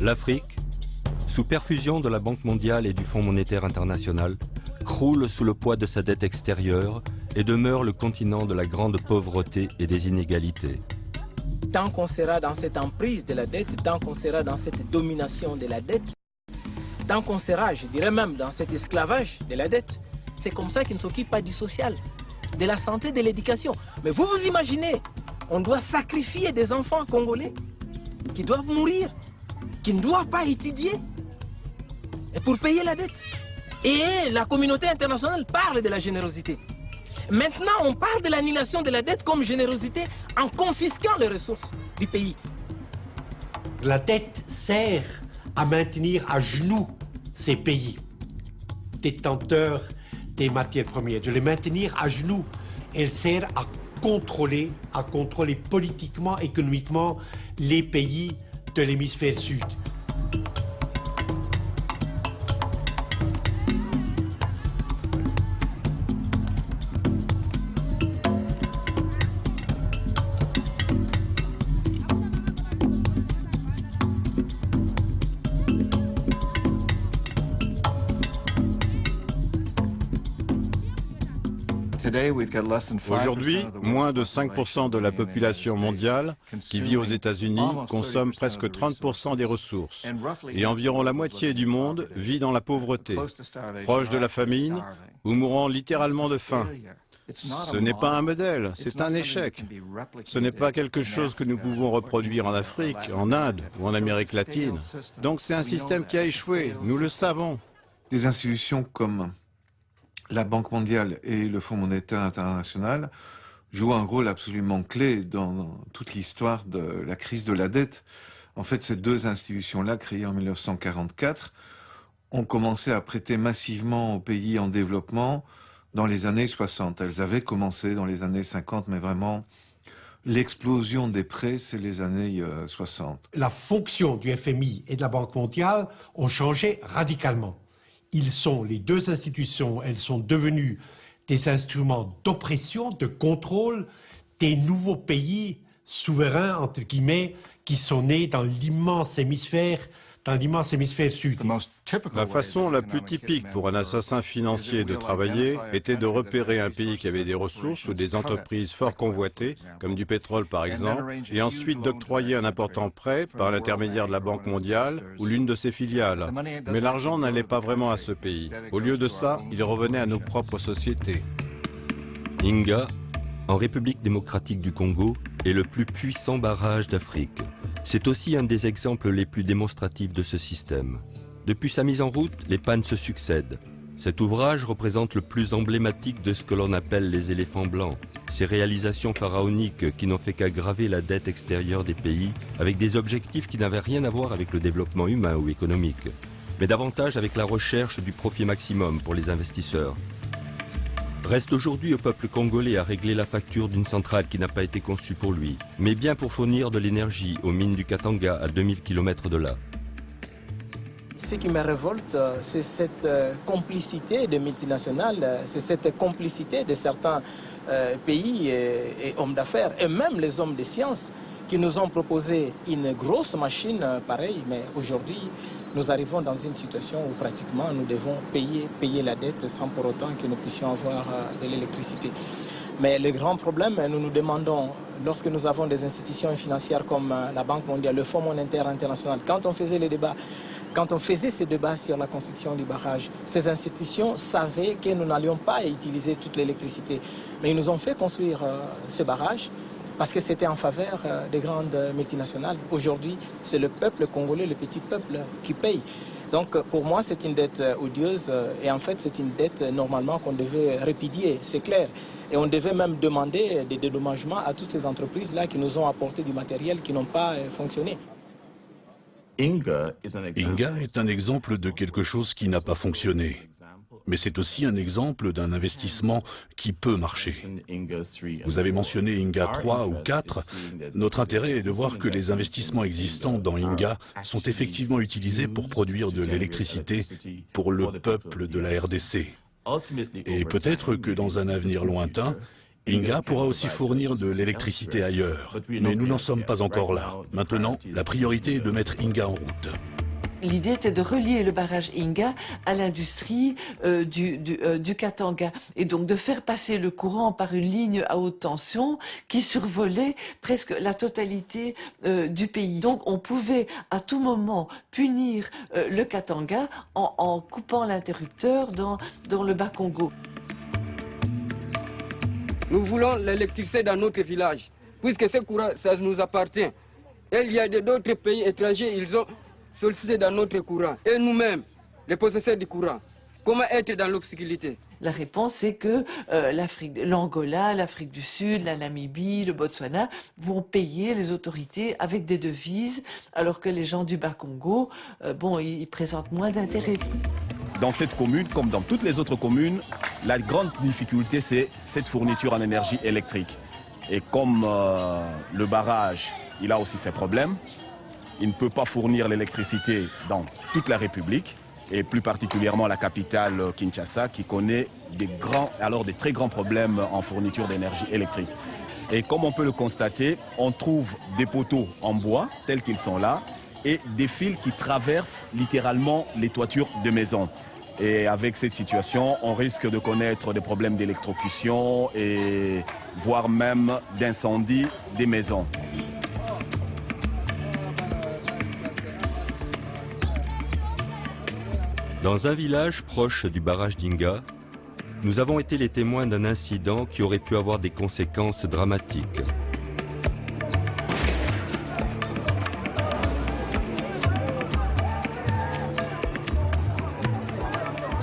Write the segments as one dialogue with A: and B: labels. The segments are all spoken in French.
A: L'Afrique, sous perfusion de la Banque mondiale et du Fonds monétaire international, croule sous le poids de sa dette extérieure et demeure le continent de la grande pauvreté et des inégalités.
B: Tant qu'on sera dans cette emprise de la dette, tant qu'on sera dans cette domination de la dette, tant qu'on sera, je dirais même, dans cet esclavage de la dette, c'est comme ça qu'ils ne s'occupent pas du social, de la santé, de l'éducation. Mais vous vous imaginez, on doit sacrifier des enfants congolais qui doivent mourir, qui ne doivent pas étudier, et pour payer la dette. Et la communauté internationale parle de la générosité. Maintenant, on parle de l'annulation de la dette comme générosité en confisquant les ressources du pays.
C: La dette sert à maintenir à genoux ces pays détenteurs des matières premières, de les maintenir à genoux. Elle sert à contrôler politiquement, économiquement les pays de l'hémisphère sud.
D: Aujourd'hui, moins de 5% de la population mondiale qui vit aux États-Unis consomme presque 30% des ressources. Et environ la moitié du monde vit dans la pauvreté, proche de la famine ou mourant littéralement de faim. Ce n'est pas un modèle, c'est un échec. Ce n'est pas quelque chose que nous pouvons reproduire en Afrique, en Inde ou en Amérique latine. Donc c'est un système qui a échoué, nous le savons.
E: Des institutions comme la Banque mondiale et le Fonds monétaire international jouent un rôle absolument clé dans toute l'histoire de la crise de la dette. En fait, ces deux institutions-là, créées en 1944, ont commencé à prêter massivement aux pays en développement dans les années 60. Elles avaient commencé dans les années 50, mais vraiment, l'explosion des prêts, c'est les années 60.
C: La fonction du FMI et de la Banque mondiale ont changé radicalement. Les deux institutions, elles sont devenues des instruments d'oppression, de contrôle des nouveaux pays souverains, entre guillemets, qui sont nés dans l'immense hémisphère sud.
D: La façon la plus typique pour un assassin financier de travailler était de repérer un pays qui avait des ressources ou des entreprises fort convoitées, comme du pétrole par exemple, et ensuite d'octroyer un important prêt par l'intermédiaire de la Banque mondiale ou l'une de ses filiales. Mais l'argent n'allait pas vraiment à ce pays. Au lieu de ça, il revenait à nos propres sociétés.
A: Inga, en République démocratique du Congo, est le plus puissant barrage d'Afrique. C'est aussi un des exemples les plus démonstratifs de ce système. Depuis sa mise en route, les pannes se succèdent. Cet ouvrage représente le plus emblématique de ce que l'on appelle les éléphants blancs, ces réalisations pharaoniques qui n'ont fait qu'aggraver la dette extérieure des pays avec des objectifs qui n'avaient rien à voir avec le développement humain ou économique, mais davantage avec la recherche du profit maximum pour les investisseurs. Reste aujourd'hui au peuple congolais à régler la facture d'une centrale qui n'a pas été conçue pour lui, mais bien pour fournir de l'énergie aux mines du Katanga à 2000 km de là.
B: Ce qui me révolte, c'est cette complicité des multinationales, c'est cette complicité de certains pays et hommes d'affaires, et même les hommes de sciences, qui nous ont proposé une grosse machine pareille, mais aujourd'hui, nous arrivons dans une situation où pratiquement nous devons payer la dette sans pour autant que nous puissions avoir de l'électricité. Mais le grand problème, nous nous demandons, lorsque nous avons des institutions financières comme la Banque mondiale, le Fonds monétaire international, quand on faisait les débats, quand on faisait ces débats sur la construction du barrage, ces institutions savaient que nous n'allions pas utiliser toute l'électricité. Mais ils nous ont fait construire ce barrage parce que c'était en faveur des grandes multinationales. Aujourd'hui, c'est le peuple congolais, le petit peuple, qui paye. Donc pour moi, c'est une dette odieuse et en fait, c'est une dette normalement qu'on devait répudier, c'est clair. Et on devait même demander des dédommagements à toutes ces entreprises-là qui nous ont apporté du matériel qui n'ont pas fonctionné.
F: Inga est un exemple de quelque chose qui n'a pas fonctionné. Mais c'est aussi un exemple d'un investissement qui peut marcher. Vous avez mentionné Inga 3 ou 4. Notre intérêt est de voir que les investissements existants dans Inga sont effectivement utilisés pour produire de l'électricité pour le peuple de la RDC. Et peut-être que dans un avenir lointain, Inga pourra aussi fournir de l'électricité ailleurs, mais nous n'en sommes pas encore là. Maintenant, la priorité est de mettre Inga en route.
G: L'idée était de relier le barrage Inga à l'industrie du Katanga et donc de faire passer le courant par une ligne à haute tension qui survolait presque la totalité du pays. Donc on pouvait à tout moment punir le Katanga en coupant l'interrupteur dans le Bas-Congo.
H: Nous voulons l'électricité dans notre village, puisque ce courant, ça nous appartient. Et il y a d'autres pays étrangers, ils ont sollicité dans notre courant. Et nous-mêmes, les possesseurs du courant, comment être dans l'obscurité?
G: La réponse, c'est que l'Angola, l'Afrique du Sud, la Namibie, le Botswana vont payer les autorités avec des devises, alors que les gens du Bas-Congo, ils présentent moins d'intérêt.
I: Dans cette commune, comme dans toutes les autres communes, la grande difficulté, c'est cette fourniture en énergie électrique. Et comme le barrage, il a aussi ses problèmes, il ne peut pas fournir l'électricité dans toute la République, et plus particulièrement la capitale Kinshasa, qui connaît des très grands problèmes en fourniture d'énergie électrique. Et comme on peut le constater, on trouve des poteaux en bois, tels qu'ils sont là, et des fils qui traversent littéralement les toitures de maisons. Et avec cette situation, on risque de connaître des problèmes d'électrocution et voire même d'incendie des maisons.
A: Dans un village proche du barrage d'Inga, nous avons été les témoins d'un incident qui aurait pu avoir des conséquences dramatiques.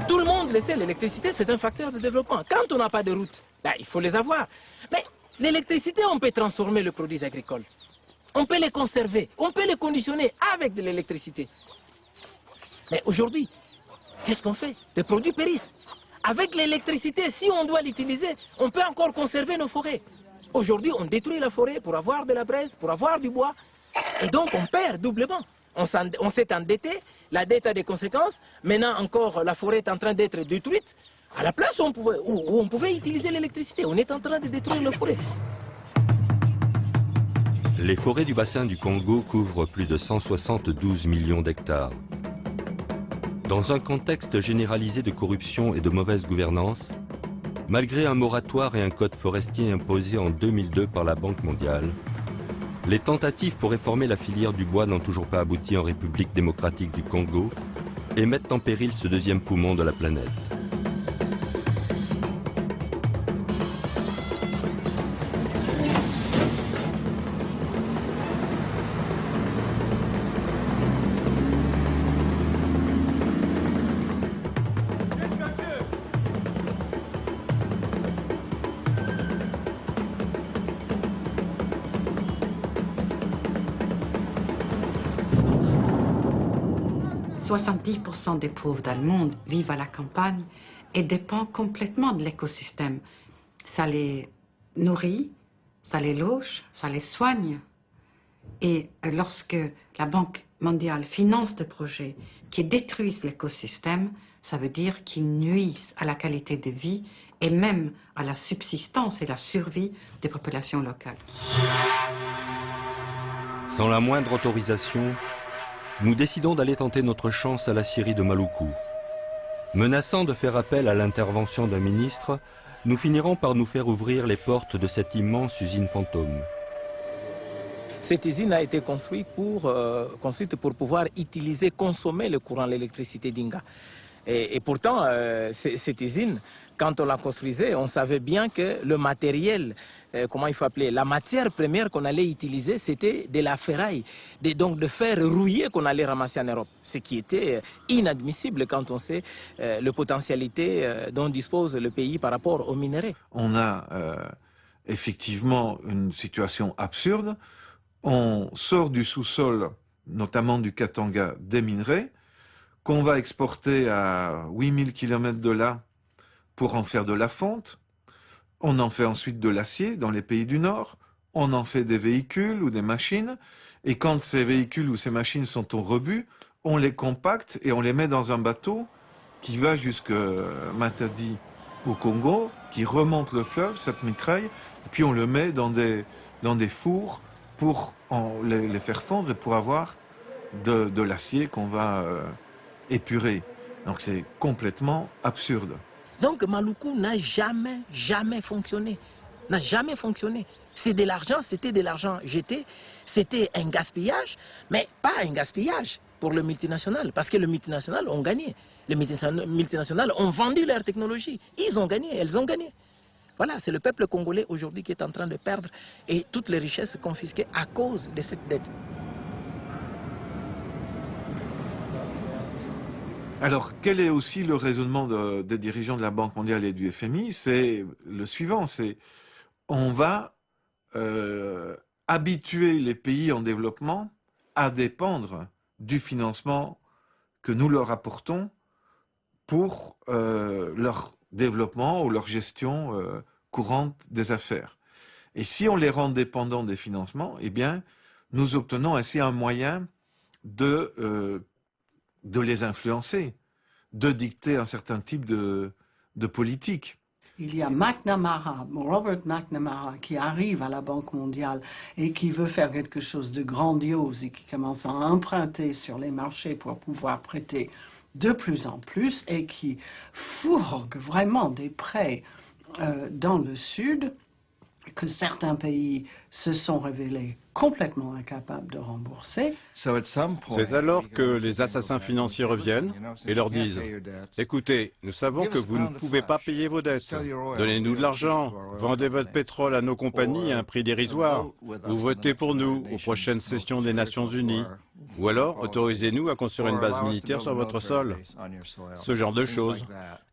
B: Tout le monde le sait, l'électricité c'est un facteur de développement. Quand on n'a pas de route, il faut les avoir. Mais l'électricité, on peut transformer les produits agricoles. On peut les conserver, on peut les conditionner avec de l'électricité. Mais aujourd'hui, qu'est-ce qu'on fait? Les produits périssent. Avec l'électricité, si on doit l'utiliser, on peut encore conserver nos forêts. Aujourd'hui, on détruit la forêt pour avoir de la braise, pour avoir du bois. Et donc, on perd doublement. On s'est endetté, la dette a des conséquences. Maintenant, encore, la forêt est en train d'être détruite. À la place où on pouvait utiliser l'électricité, on est en train de détruire la forêt.
A: Les forêts du bassin du Congo couvrent plus de 172 millions d'hectares. Dans un contexte généralisé de corruption et de mauvaise gouvernance, malgré un moratoire et un code forestier imposé en 2002 par la Banque mondiale, les tentatives pour réformer la filière du bois n'ont toujours pas abouti en République démocratique du Congo et mettent en péril ce deuxième poumon de la planète.
J: « 70% des pauvres dans le monde vivent à la campagne et dépendent complètement de l'écosystème. Ça les nourrit, ça les loge, ça les soigne. Et lorsque la Banque mondiale finance des projets qui détruisent l'écosystème, ça veut dire qu'ils nuisent à la qualité de vie et même à la subsistance et la survie des populations locales.
A: Sans la moindre autorisation, nous décidons d'aller tenter notre chance à la scierie de Maluku. Menaçant de faire appel à l'intervention d'un ministre, nous finirons par nous faire ouvrir les portes de cette immense usine fantôme.
B: Cette usine a été construite pour pouvoir utiliser, consommer le courant, l'électricité d'Inga. Et pourtant, cette usine, quand on la construisait, on savait bien que le matériel, comment il faut appeler, la matière première qu'on allait utiliser, c'était de la ferraille, donc de fer rouillé qu'on allait ramasser en Europe. Ce qui était inadmissible quand on sait la potentialité dont dispose le pays par rapport aux minerais.
E: On a effectivement une situation absurde. On sort du sous-sol, notamment du Katanga, des minerais, qu'on va exporter à 8000 km de là pour en faire de la fonte. On en fait ensuite de l'acier dans les pays du Nord. On en fait des véhicules ou des machines. Et quand ces véhicules ou ces machines sont au rebut, on les compacte et on les met dans un bateau qui va jusqu'à Matadi au Congo, qui remonte le fleuve, cette mitraille, et puis on le met dans des fours pour les faire fondre et pour avoir de l'acier qu'on va épurer. Donc c'est complètement absurde.
B: Donc Maluku n'a jamais fonctionné. N'a jamais fonctionné. C'est de l'argent, c'était de l'argent jeté, c'était un gaspillage, mais pas un gaspillage pour le multinational, parce que les multinationales ont gagné. Les multinationales ont vendu leur technologie. Ils ont gagné, elles ont gagné. Voilà, c'est le peuple congolais aujourd'hui qui est en train de perdre et toutes les richesses confisquées à cause de cette dette.
E: Alors, quel est aussi le raisonnement des dirigeants de la Banque mondiale et du FMI? C'est le suivant, c'est on va habituer les pays en développement à dépendre du financement que nous leur apportons pour leur développement ou leur gestion courante des affaires. Et si on les rend dépendants des financements, eh bien, nous obtenons ainsi un moyen de les influencer, de dicter un certain type de politique.
K: Il y a McNamara, Robert McNamara, qui arrive à la Banque mondiale et qui veut faire quelque chose de grandiose et qui commence à emprunter sur les marchés pour pouvoir prêter de plus en plus et qui fourgue vraiment des prêts dans le Sud que certains pays se sont révélés complètement incapables de rembourser.
D: C'est alors que les assassins financiers reviennent et leur disent « Écoutez, nous savons que vous ne pouvez pas payer vos dettes. Donnez-nous de l'argent, vendez votre pétrole à nos compagnies à un prix dérisoire, ou votez pour nous aux prochaines sessions des Nations Unies, ou alors autorisez-nous à construire une base militaire sur votre sol. » Ce genre de choses.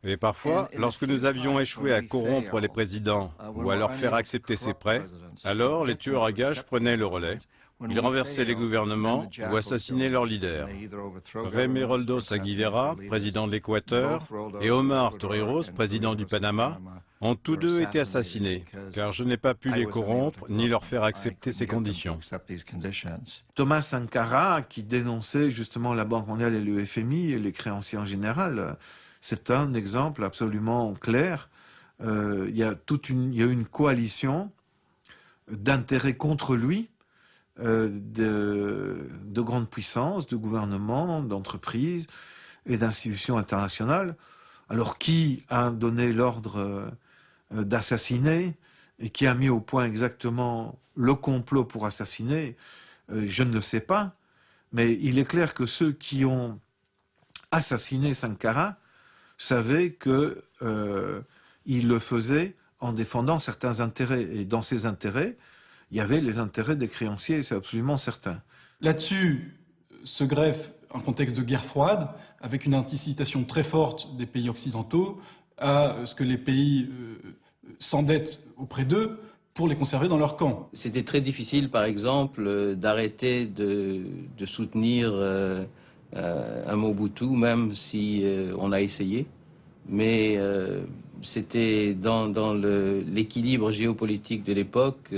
D: Et parfois, lorsque nous avions échoué à corrompre les présidents ou à leur faire accepter ces prêts, alors les tueurs à gages prenaient le relais. Ils renversaient les gouvernements ou assassinaient leurs leaders. Jaime Roldos Aguilera, président de l'Équateur, et Omar Torrijos, président du Panama, ont tous deux été assassinés, car je n'ai pas pu les corrompre ni leur faire accepter ces conditions.
E: Thomas Sankara, qui dénonçait justement la Banque mondiale et le FMI et les créanciers en général, c'est un exemple absolument clair. Il y a une coalition d'intérêts contre lui, de grandes puissances, de gouvernements, d'entreprises et d'institutions internationales. Alors, qui a donné l'ordre d'assassiner et qui a mis au point exactement le complot pour assassiner, je ne le sais pas. Mais il est clair que ceux qui ont assassiné Sankara savaient qu'ils le faisaient en défendant certains intérêts. Et dans ces intérêts, il y avait les intérêts des créanciers, c'est absolument certain.
L: Là-dessus se greffe un contexte de guerre froide, avec une incitation très forte des pays occidentaux à ce que les pays s'endettent auprès d'eux pour les conserver dans leur camp.
M: C'était très difficile, par exemple, d'arrêter de soutenir un Mobutu, même si on a essayé. Mais c'était dans l'équilibre géopolitique de l'époque.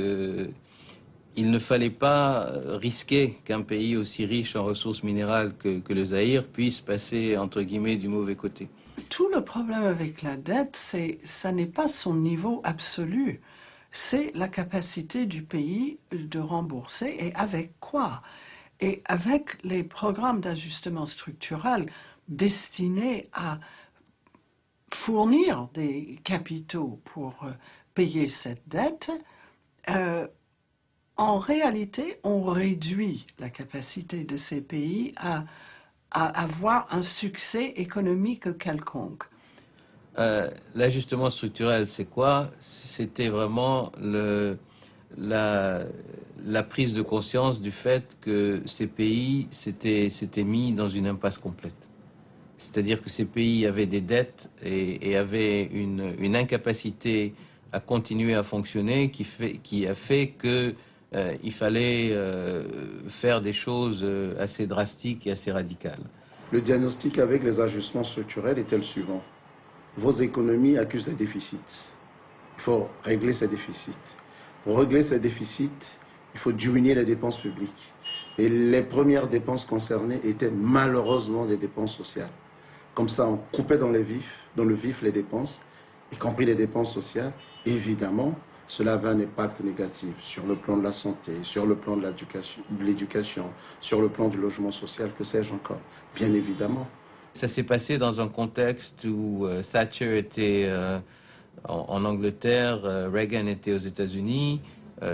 M: Il ne fallait pas risquer qu'un pays aussi riche en ressources minérales que le Zaïre puisse passer, entre guillemets, du mauvais côté.
K: Tout le problème avec la dette, ça n'est pas son niveau absolu, c'est la capacité du pays de rembourser et avec quoi. Et avec les programmes d'ajustement structurel destinés à fournir des capitaux pour payer cette dette, en réalité, on réduit la capacité de ces pays à avoir un succès économique quelconque.
M: L'ajustement structurel, c'est quoi? C'était vraiment la prise de conscience du fait que ces pays s'étaient mis dans une impasse complète. C'est-à-dire que ces pays avaient des dettes et avaient une incapacité à continuer à fonctionner qui a fait que il fallait faire des choses assez drastiques et assez radicales.
N: Le diagnostic avec les ajustements structurels était le suivant. Vos économies accusent des déficits. Il faut régler ces déficits. Pour régler ces déficits, il faut diminuer les dépenses publiques. Et les premières dépenses concernées étaient malheureusement des dépenses sociales. Comme ça, on coupait dans le vif les dépenses y compris les dépenses sociales, évidemment, cela a un impact négatif sur le plan de la santé, sur le plan de l'éducation, sur le plan du logement social, que sais-je encore, bien évidemment.
M: Ça s'est passé dans un contexte où Thatcher était en Angleterre, Reagan était aux États-Unis.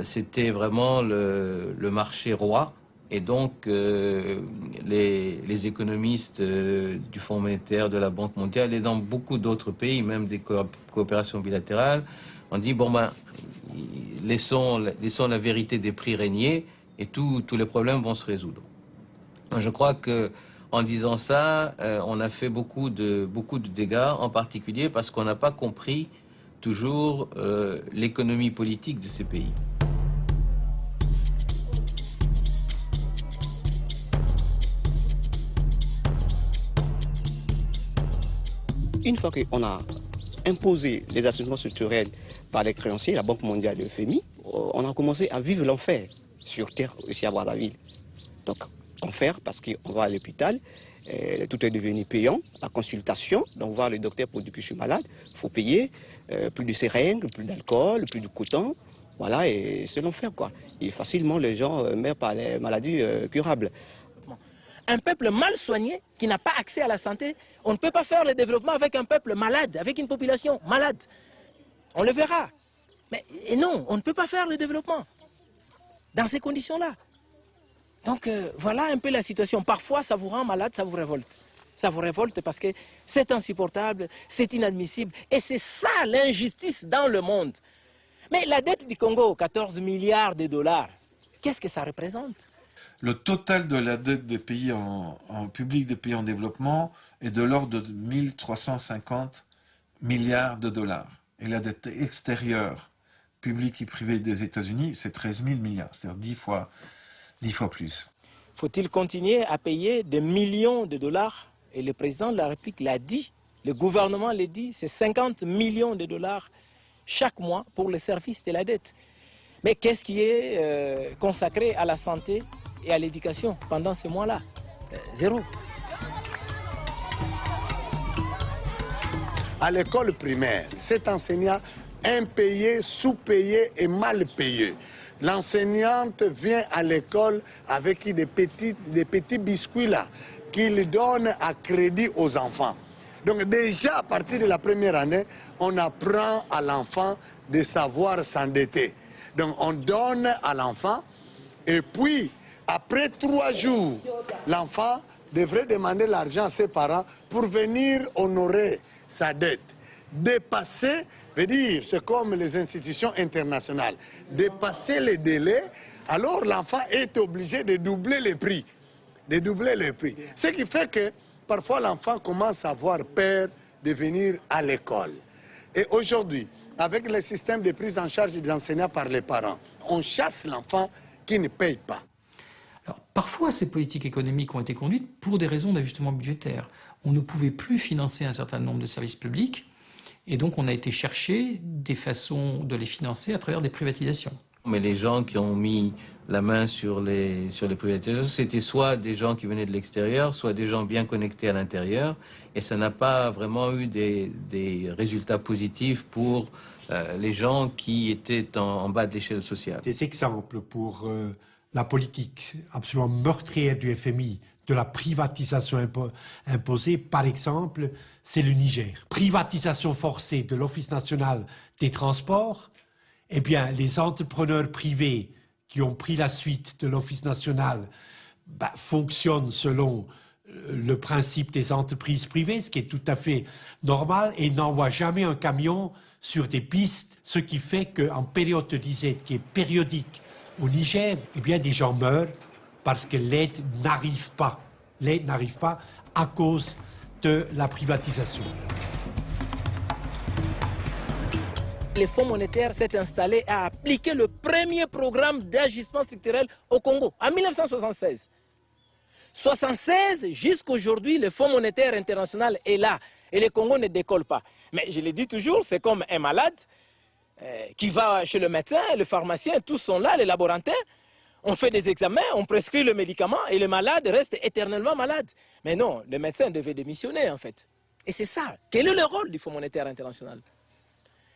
M: C'était vraiment le marché roi. Et donc, les économistes du Fonds monétaire, de la Banque mondiale et dans beaucoup d'autres pays, même des coopérations bilatérales, on dit, bon ben, laissons la vérité des prix régner et tous les problèmes vont se résoudre. Je crois qu'en disant ça, on a fait beaucoup de dégâts, en particulier parce qu'on n'a pas compris toujours l'économie politique de ces pays.
O: Une fois qu'on a imposé les ajustements structurels par les créanciers, la Banque mondiale et le FMI, on a commencé à vivre l'enfer sur Terre, ici à Brazzaville. Donc, enfer parce qu'on va à l'hôpital, tout est devenu payant, la consultation, donc voir le docteur pour dire que je suis malade, il faut payer, plus de seringues, plus d'alcool, plus de coton, voilà, et c'est l'enfer quoi. Et facilement les gens meurent par les maladies curables.
B: Un peuple mal soigné, qui n'a pas accès à la santé, on ne peut pas faire le développement avec un peuple malade, avec une population malade. On le verra. Mais non, on ne peut pas faire le développement dans ces conditions-là. Donc voilà un peu la situation. Parfois, ça vous rend malade, ça vous révolte. Ça vous révolte parce que c'est insupportable, c'est inadmissible. Et c'est ça l'injustice dans le monde. Mais la dette du Congo, 14 milliards de dollars, qu'est-ce que ça représente?
E: Le total de la dette des pays en public, des pays en développement, est de l'ordre de 1350 milliards de dollars. Et la dette extérieure, publique et privée des États-Unis, c'est 13 000 milliards, c'est-à-dire 10 fois plus.
B: Faut-il continuer à payer des millions de dollars? Et le président de la République l'a dit, le gouvernement l'a dit, c'est 50 millions de dollars chaque mois pour le service de la dette. Mais qu'est-ce qui est consacré à la santé et à l'éducation pendant ces mois-là? Zéro.
P: À l'école primaire, cet enseignant impayé, sous-payé et mal payé. L'enseignante vient à l'école avec des petits biscuits là qu'il donne à crédit aux enfants. Donc déjà à partir de la première année, on apprend à l'enfant de savoir s'endetter. Donc on donne à l'enfant et puis après 3 jours, l'enfant devrait demander l'argent à ses parents pour venir honorer sa dette. Dépasser, veut dire, c'est comme les institutions internationales. Dépasser les délais, alors l'enfant est obligé de doubler les prix. De doubler les prix. Ce qui fait que parfois l'enfant commence à avoir peur de venir à l'école. Et aujourd'hui, avec le système de prise en charge des enseignants par les parents, on chasse l'enfant qui ne paye pas.
Q: Alors, parfois, ces politiques économiques ont été conduites pour des raisons d'ajustement budgétaire. On ne pouvait plus financer un certain nombre de services publics, et donc on a été chercher des façons de les financer à travers des privatisations.
M: Mais les gens qui ont mis la main sur les privatisations, c'était soit des gens qui venaient de l'extérieur, soit des gens bien connectés à l'intérieur, et ça n'a pas vraiment eu des résultats positifs pour les gens qui étaient en bas de l'échelle sociale.
C: Des exemples pour la politique absolument meurtrière du FMI, de la privatisation imposée, par exemple, c'est le Niger. Privatisation forcée de l'Office national des transports, eh bien, les entrepreneurs privés qui ont pris la suite de l'Office national fonctionnent selon le principe des entreprises privées, ce qui est tout à fait normal, et n'envoient jamais un camion sur des pistes, ce qui fait qu'en période de disette qui est périodique au Niger, eh bien, des gens meurent parce que l'aide n'arrive pas. L'aide n'arrive pas à cause de la privatisation.
B: Le Fonds monétaire s'est installé à appliquer le premier programme d'ajustement structurel au Congo en 1976. 1976, jusqu'aujourd'hui, le Fonds monétaire international est là et le Congo ne décolle pas. Mais je le dis toujours, c'est comme un malade qui va chez le médecin, le pharmacien, tous sont là, les laborantins. On fait des examens, on prescrit le médicament et le malade reste éternellement malade. Mais non, le médecin devait démissionner en fait. Et c'est ça. Quel est le rôle du Fonds monétaire international?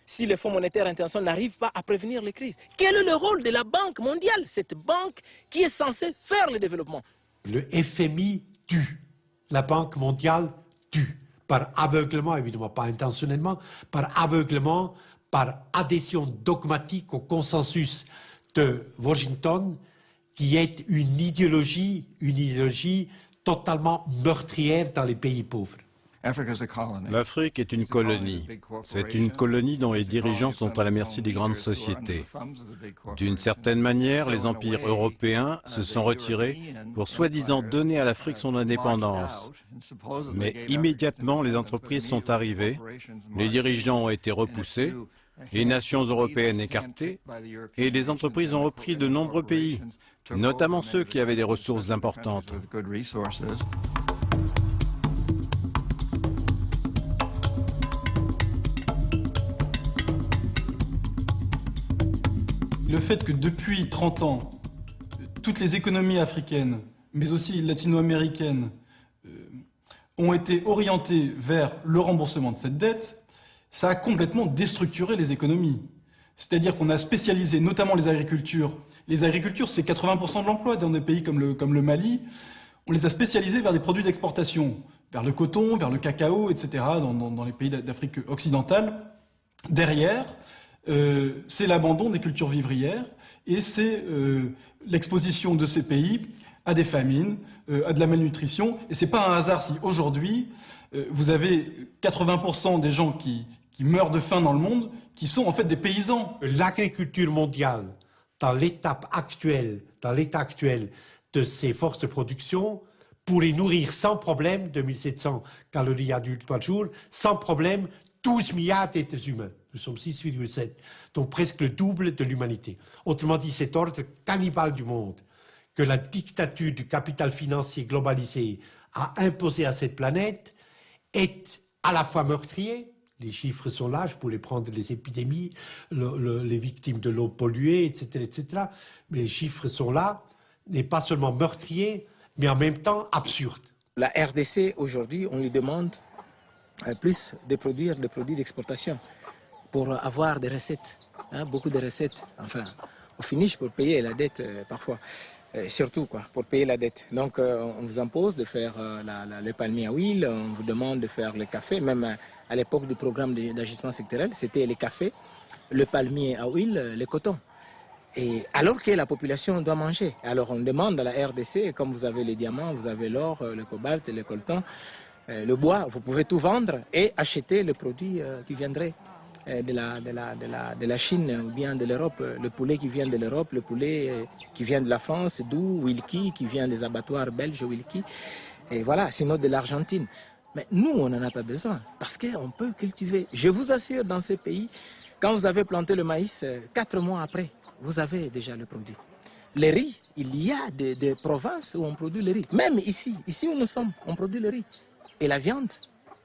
B: si le Fonds monétaire international n'arrive pas à prévenir les crises? Quel est le rôle de la Banque mondiale, cette banque qui est censée faire le développement?
C: Le FMI tue, la Banque mondiale tue, par aveuglement, évidemment pas intentionnellement, par aveuglement, par adhésion dogmatique au consensus de Washington, qui est une idéologie totalement meurtrière dans les pays pauvres.
D: L'Afrique est une colonie. C'est une colonie dont les dirigeants sont à la merci des grandes sociétés. D'une certaine manière, les empires européens se sont retirés pour soi-disant donner à l'Afrique son indépendance. Mais immédiatement, les entreprises sont arrivées, les dirigeants ont été repoussés, les nations européennes écartées, et les entreprises ont repris de nombreux pays, notamment ceux qui avaient des ressources importantes.
L: Le fait que depuis 30 ans, toutes les économies africaines, mais aussi latino-américaines, ont été orientées vers le remboursement de cette dette, ça a complètement déstructuré les économies. C'est-à-dire qu'on a spécialisé notamment les agricultures. Les agricultures, c'est 80% de l'emploi dans des pays comme le Mali. On les a spécialisées vers des produits d'exportation, vers le coton, vers le cacao, etc., dans les pays d'Afrique occidentale. Derrière, c'est l'abandon des cultures vivrières et c'est l'exposition de ces pays à des famines, à de la malnutrition. Et c'est pas un hasard si aujourd'hui, vous avez 80% des gens qui meurent de faim dans le monde qui sont en fait des paysans.
C: L'agriculture mondiale, dans l'état actuel de ses forces de production, pourrait nourrir sans problème 2700 calories adultes par jour, sans problème 12 milliards d'êtres humains. Nous sommes 6,7, donc presque le double de l'humanité. Autrement dit, cet ordre cannibale du monde que la dictature du capital financier globalisé a imposé à cette planète est à la fois meurtrier, les chiffres sont là, je pourrais prendre les épidémies, les victimes de l'eau polluée, etc., mais les chiffres sont là, n'est pas seulement meurtrier, mais en même temps absurde.
B: La RDC, aujourd'hui, on lui demande plus de produire des produits d'exportation pour avoir des recettes, beaucoup de recettes, enfin, au finish pour payer la dette parfois, surtout pour payer la dette. Donc on vous impose de faire le palmier à huile, on vous demande de faire le café, même à l'époque du programme d'ajustement sectoriel, c'était le café, le palmier à huile, le coton. Et alors que la population doit manger. Alors on demande à la RDC, comme vous avez les diamants, vous avez l'or, le cobalt, le coltan, le bois, vous pouvez tout vendre et acheter le produit qui viendrait de la Chine ou bien de l'Europe, le poulet qui vient de l'Europe, le poulet qui vient de la France, d'où Wilkie, qui vient des abattoirs belges Wilkie, et voilà, sinon de l'Argentine. Mais nous, on n'en a pas besoin, parce qu'on peut cultiver. Je vous assure, dans ces pays, quand vous avez planté le maïs, 4 mois après, vous avez déjà le produit. Le riz, il y a des provinces où on produit le riz. Même ici où nous sommes, on produit le riz. Et la viande,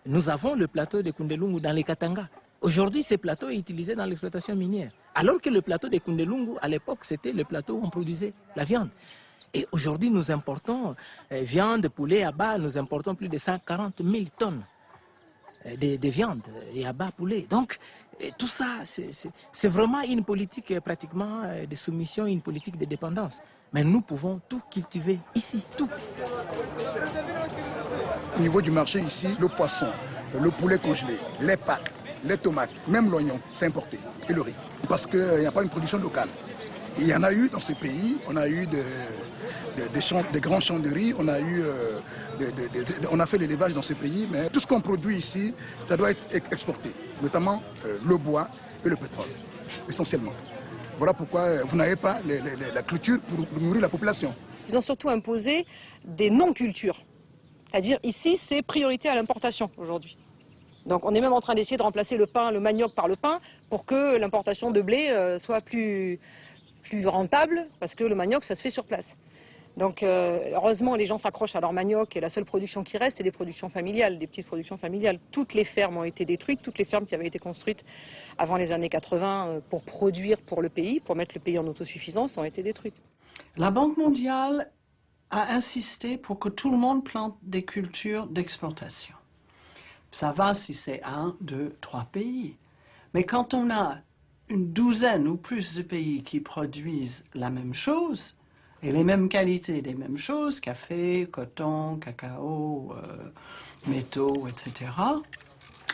B: nous avons le plateau de Kundelungu dans les Katanga. Aujourd'hui, ce plateau est utilisé dans l'exploitation minière. Alors que le plateau de Kundelungu, à l'époque, c'était le plateau où on produisait la viande. Et aujourd'hui, nous importons viande, poulet, abats, nous importons plus de 140 000 tonnes de viande et abats, poulet. Donc, tout ça, c'est vraiment une politique pratiquement de soumission, une politique de dépendance. Mais nous pouvons tout cultiver ici, tout.
R: Au niveau du marché ici, le poisson, le poulet congelé, les pâtes, les tomates, même l'oignon, c'est importé, et le riz. Parce qu'il n'y a pas une production locale. Et il y en a eu dans ces pays, on a eu des grands champs de riz, on a fait l'élevage dans ces pays, mais tout ce qu'on produit ici, ça doit être exporté, notamment le bois et le pétrole, essentiellement. Voilà pourquoi vous n'avez pas la culture pour nourrir la population.
S: Ils ont surtout imposé des non-cultures. C'est-à-dire ici, c'est priorité à l'importation aujourd'hui. Donc on est même en train d'essayer de remplacer le pain, le manioc par le pain pour que l'importation de blé soit plus rentable parce que le manioc, ça se fait sur place. Donc heureusement, les gens s'accrochent à leur manioc et la seule production qui reste, c'est des productions familiales, des petites productions familiales. Toutes les fermes ont été détruites, toutes les fermes qui avaient été construites avant les années 80 pour produire pour le pays, pour mettre le pays en autosuffisance, ont été détruites.
K: La Banque mondiale a insisté pour que tout le monde plante des cultures d'exportation. Ça va si c'est 1, 2, 3 pays. Mais quand on a une douzaine ou plus de pays qui produisent la même chose, et les mêmes qualités des mêmes choses, café, coton, cacao, métaux, etc.,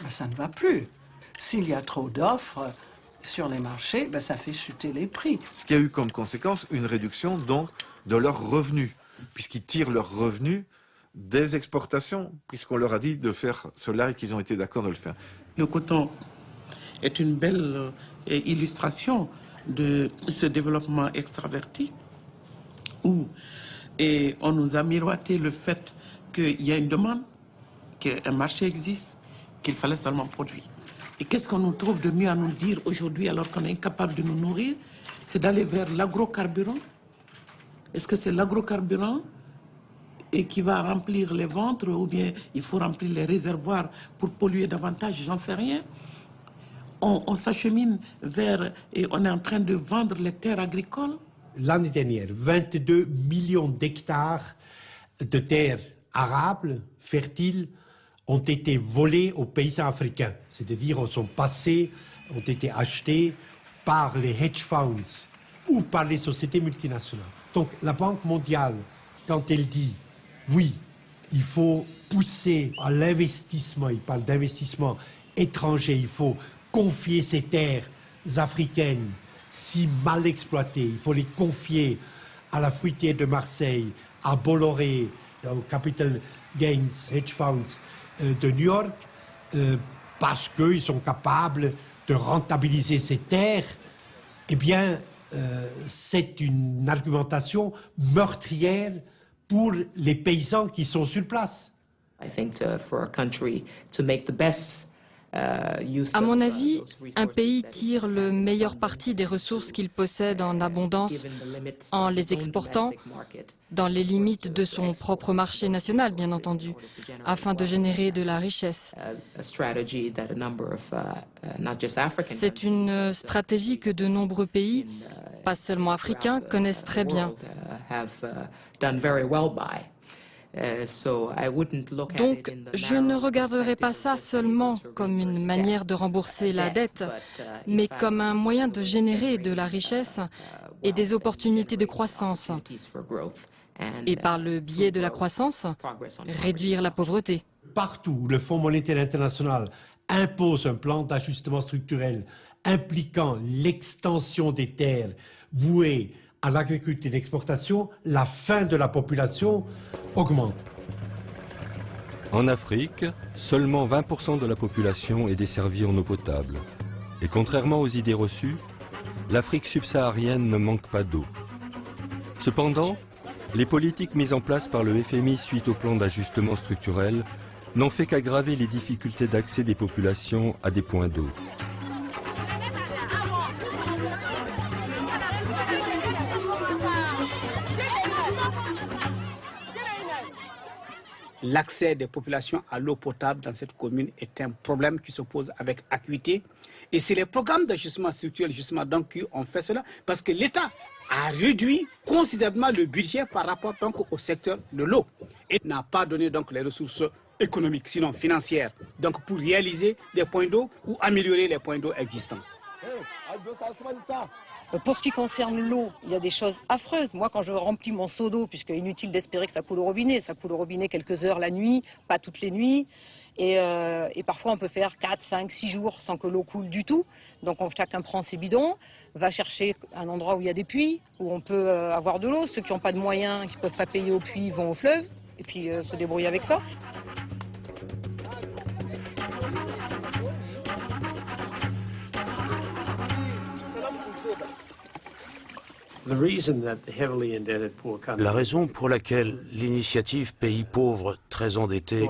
K: ben ça ne va plus. S'il y a trop d'offres sur les marchés, ben ça fait chuter les prix.
E: Ce qui a eu comme conséquence une réduction donc de leurs revenus, puisqu'ils tirent leurs revenus des exportations, puisqu'on leur a dit de faire cela et qu'ils ont été d'accord de le faire.
T: Le coton est une belle illustration de ce développement extraverti où on nous a miroité le fait qu'il y a une demande, qu'un marché existe, qu'il fallait seulement produire. Et qu'est-ce qu'on nous trouve de mieux à nous dire aujourd'hui alors qu'on est incapable de nous nourrir? C'est d'aller vers l'agrocarburant. Est-ce que c'est l'agrocarburant et qui va remplir les ventres ou bien il faut remplir les réservoirs pour polluer davantage? J'en sais rien. On s'achemine vers et on est en train de vendre les terres agricoles.
C: L'année dernière, 22 millions d'hectares de terres arables, fertiles, ont été volés aux paysans africains. C'est-à-dire, sont passés, ont été achetés par les hedge funds ou par les sociétés multinationales. Donc, la Banque mondiale, quand elle dit, oui, il faut pousser à l'investissement, il parle d'investissement étranger, il faut confier ces terres africaines si mal exploitées, il faut les confier à la fruitière de Marseille, à Bolloré, au Capital Gains Hedge Funds de New York, parce qu'ils sont capables de rentabiliser ces terres, eh bien, c'est une argumentation meurtrière pour les paysans qui sont sur place.
U: À mon avis, un pays tire le meilleur parti des ressources qu'il possède en abondance en les exportant dans les limites de son propre marché national, bien entendu, afin de générer de la richesse. C'est une stratégie que de nombreux pays, pas seulement africains, connaissent très bien. Donc, je ne regarderai pas ça seulement comme une manière de rembourser la dette, mais comme un moyen de générer de la richesse et des opportunités de croissance. Et par le biais de la croissance, réduire la pauvreté.
C: Partout où le Fonds monétaire international impose un plan d'ajustement structurel impliquant l'extension des terres vouées à l'agriculture et l'exportation, la faim de la population augmente.
A: En Afrique, seulement 20% de la population est desservie en eau potable. Et contrairement aux idées reçues, l'Afrique subsaharienne ne manque pas d'eau. Cependant, les politiques mises en place par le FMI suite au plan d'ajustement structurel n'ont fait qu'aggraver les difficultés d'accès des populations à des points d'eau.
V: L'accès des populations à l'eau potable dans cette commune est un problème qui se pose avec acuité. Et c'est les programmes d'ajustement structurel justement donc qui ont fait cela, parce que l'État a réduit considérablement le budget par rapport donc au secteur de l'eau et n'a pas donné donc les ressources économiques, sinon financières, donc pour réaliser des points d'eau ou améliorer les points d'eau existants.
S: Pour ce qui concerne l'eau, il y a des choses affreuses. Moi, quand je remplis mon seau d'eau, puisque inutile d'espérer que ça coule au robinet, ça coule au robinet quelques heures la nuit, pas toutes les nuits. Et parfois, on peut faire 4, 5, 6 jours sans que l'eau coule du tout. Donc, chacun prend ses bidons, va chercher un endroit où il y a des puits, où on peut avoir de l'eau. Ceux qui n'ont pas de moyens, qui ne peuvent pas payer au puits, vont au fleuve, et puis se débrouillent avec ça.
W: La raison pour laquelle l'initiative Pays pauvres très endettés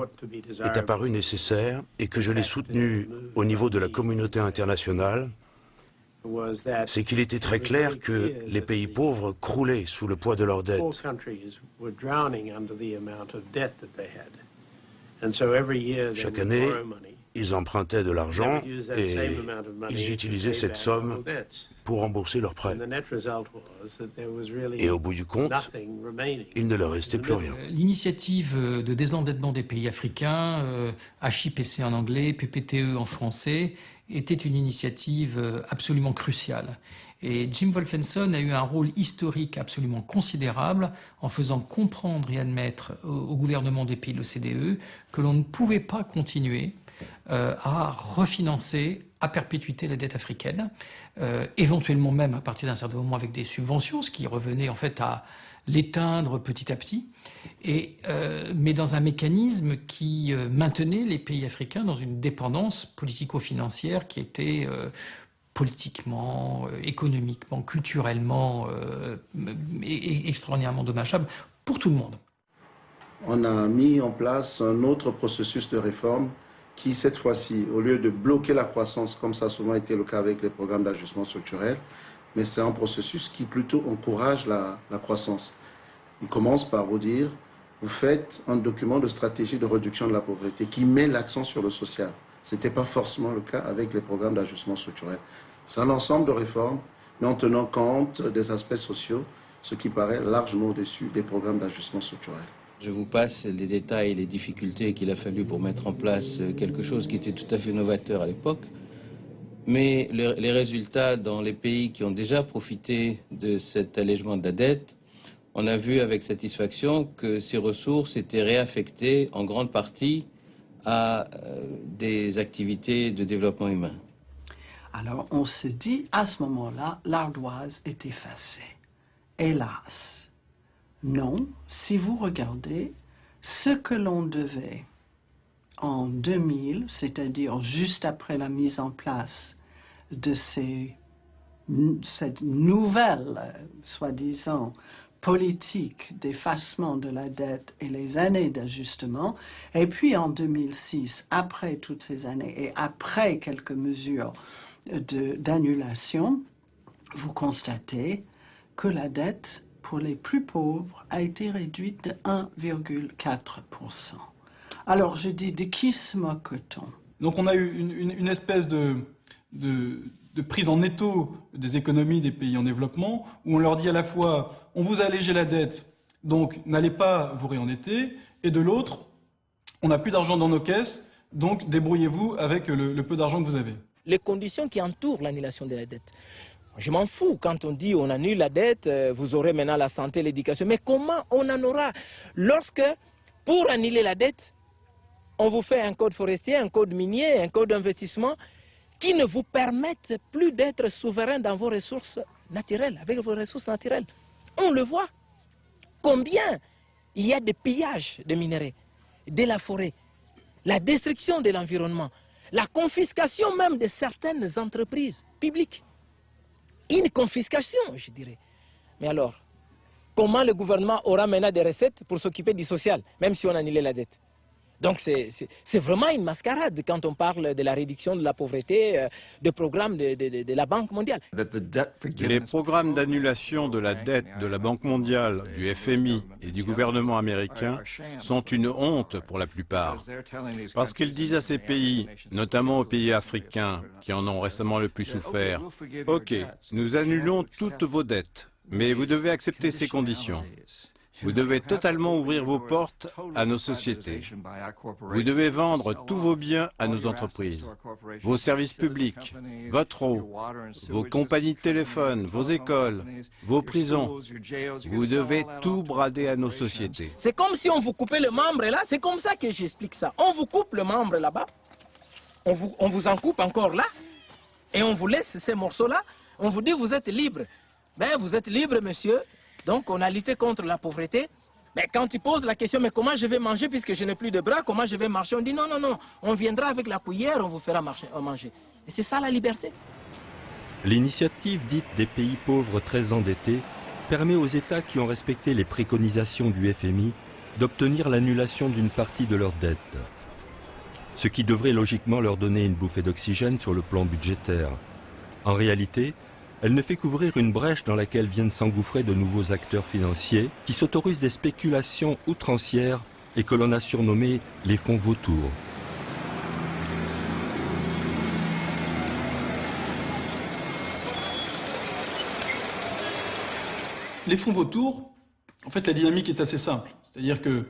W: est apparue nécessaire et que je l'ai soutenue au niveau de la communauté internationale, c'est qu'il était très clair que les pays pauvres croulaient sous le poids de leurs dettes. Chaque année, Ils empruntaient de l'argent et ils utilisaient cette somme pour rembourser leurs prêts. Et au bout du compte, il ne leur restait plus rien.
Q: L'initiative de désendettement des pays africains, HIPC en anglais, PPTE en français, était une initiative absolument cruciale. Et Jim Wolfensohn a eu un rôle historique absolument considérable en faisant comprendre et admettre au gouvernement des pays de l'OCDE que l'on ne pouvait pas continuer à refinancer à perpétuité la dette africaine, éventuellement même à partir d'un certain moment avec des subventions, ce qui revenait en fait à l'éteindre petit à petit, mais dans un mécanisme qui maintenait les pays africains dans une dépendance politico-financière qui était politiquement, économiquement, culturellement extraordinairement dommageable pour tout le monde.
N: On a mis en place un autre processus de réforme qui, cette fois-ci, au lieu de bloquer la croissance, comme ça a souvent été le cas avec les programmes d'ajustement structurel, mais c'est un processus qui plutôt encourage la croissance. Il commence par vous dire, vous faites un document de stratégie de réduction de la pauvreté qui met l'accent sur le social. Ce n'était pas forcément le cas avec les programmes d'ajustement structurel. C'est un ensemble de réformes, mais en tenant compte des aspects sociaux, ce qui paraît largement au-dessus des programmes d'ajustement structurel.
M: Je vous passe les détails et les difficultés qu'il a fallu pour mettre en place quelque chose qui était tout à fait novateur à l'époque. Mais les résultats dans les pays qui ont déjà profité de cet allègement de la dette, on a vu avec satisfaction que ces ressources étaient réaffectées en grande partie à des activités de développement humain.
K: Alors on se dit, à ce moment-là, l'ardoise est effacée. Hélas. Non, si vous regardez ce que l'on devait en 2000, c'est-à-dire juste après la mise en place de cette nouvelle, soi-disant, politique d'effacement de la dette et les années d'ajustement, et puis en 2006, après toutes ces années et après quelques mesures d'annulation, vous constatez que la dette pour les plus pauvres a été réduite de 1,4%. Alors je dis, de qui se moque-t-on?
L: Donc on a eu une espèce de prise en étau des économies des pays en développement, où on leur dit à la fois, on vous a allégé la dette, donc n'allez pas vous réendetter, et de l'autre, on n'a plus d'argent dans nos caisses, donc débrouillez-vous avec le peu d'argent que vous avez.
B: Les conditions qui entourent l'annulation de la dette. Je m'en fous quand on dit on annule la dette, vous aurez maintenant la santé, l'éducation. Mais comment on en aura lorsque, pour annuler la dette, on vous fait un code forestier, un code minier, un code d'investissement qui ne vous permettent plus d'être souverain dans vos ressources naturelles, avec vos ressources naturelles. On le voit. Combien il y a de pillages de minerais, de la forêt, la destruction de l'environnement, la confiscation même de certaines entreprises publiques. Une confiscation, je dirais. Mais alors, comment le gouvernement aura maintenant des recettes pour s'occuper du social, même si on annulait la dette? Donc c'est vraiment une mascarade quand on parle de la réduction de la pauvreté, de programmes de la Banque mondiale.
D: Les programmes d'annulation de la dette de la Banque mondiale, du FMI et du gouvernement américain sont une honte pour la plupart. Parce qu'ils disent à ces pays, notamment aux pays africains qui en ont récemment le plus souffert, « Ok, nous annulons toutes vos dettes, mais vous devez accepter ces conditions. Vous devez totalement ouvrir vos portes à nos sociétés. Vous devez vendre tous vos biens à nos entreprises, vos services publics, votre eau, vos compagnies de téléphone, vos écoles, vos prisons. Vous devez tout brader à nos sociétés. »
B: C'est comme si on vous coupait le membre là, c'est comme ça que j'explique ça. On vous coupe le membre là-bas, on vous en coupe encore là, et on vous laisse ces morceaux-là, on vous dit vous êtes libre. Ben vous êtes libre monsieur. Donc on a lutté contre la pauvreté, mais quand tu poses la question, mais comment je vais manger puisque je n'ai plus de bras, comment je vais marcher, on dit non, non, non, on viendra avec la cuillère, on vous fera manger. Et c'est ça la liberté.
A: L'initiative dite des pays pauvres très endettés permet aux États qui ont respecté les préconisations du FMI d'obtenir l'annulation d'une partie de leurs dettes, ce qui devrait logiquement leur donner une bouffée d'oxygène sur le plan budgétaire. En réalité, elle ne fait qu'ouvrir une brèche dans laquelle viennent s'engouffrer de nouveaux acteurs financiers qui s'autorisent des spéculations outrancières et que l'on a surnommées les fonds vautours.
L: les fonds vautours, en fait, la dynamique est assez simple. C'est-à-dire que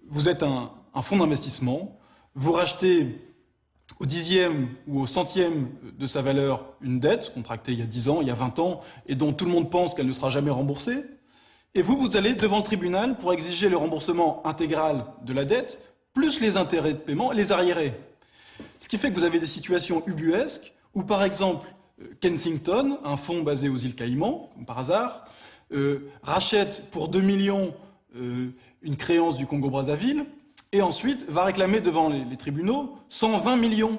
L: vous êtes un fonds d'investissement, vous rachetez au 10e ou au 100e de sa valeur une dette contractée il y a 10 ans, il y a 20 ans, et dont tout le monde pense qu'elle ne sera jamais remboursée. Et vous allez devant le tribunal pour exiger le remboursement intégral de la dette, plus les intérêts de paiement, les arriérés. Ce qui fait que vous avez des situations ubuesques où, par exemple, Kensington, un fonds basé aux îles Caïmans, comme par hasard, rachète pour 2 millions une créance du Congo-Brazzaville et ensuite va réclamer devant les tribunaux 120 millions.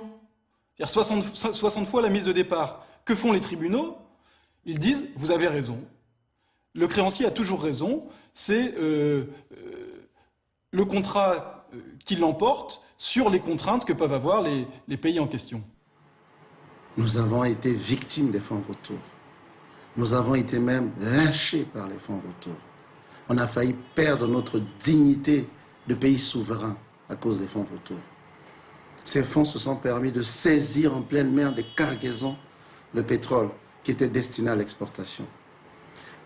L: C'est-à-dire 60 fois la mise de départ. Que font les tribunaux? Ils disent « vous avez raison ». Le créancier a toujours raison, c'est le contrat qui l'emporte sur les contraintes que peuvent avoir les pays en question.
N: Nous avons été victimes des fonds vautours. Nous avons été même lynchés par les fonds vautours. On a failli perdre notre dignité de pays souverain à cause des fonds vautours. Ces fonds se sont permis de saisir en pleine mer des cargaisons de pétrole qui étaient destinées à l'exportation.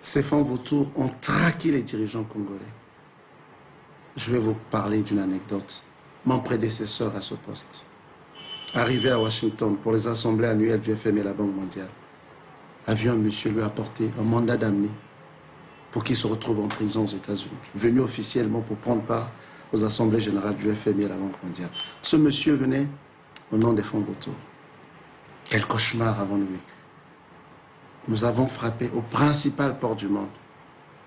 N: Ces fonds vautours ont traqué les dirigeants congolais. Je vais vous parler d'une anecdote. Mon prédécesseur à ce poste, arrivé à Washington pour les assemblées annuelles du FMI et la Banque mondiale, a vu un monsieur lui apporter un mandat d'amener pour qu'il se retrouve en prison aux États-Unis, venu officiellement pour prendre part aux assemblées générales du FMI et la Banque mondiale. Ce monsieur venait au nom des fonds vautours. Quel cauchemar avons-nous vécu. Nous avons frappé au principal port du monde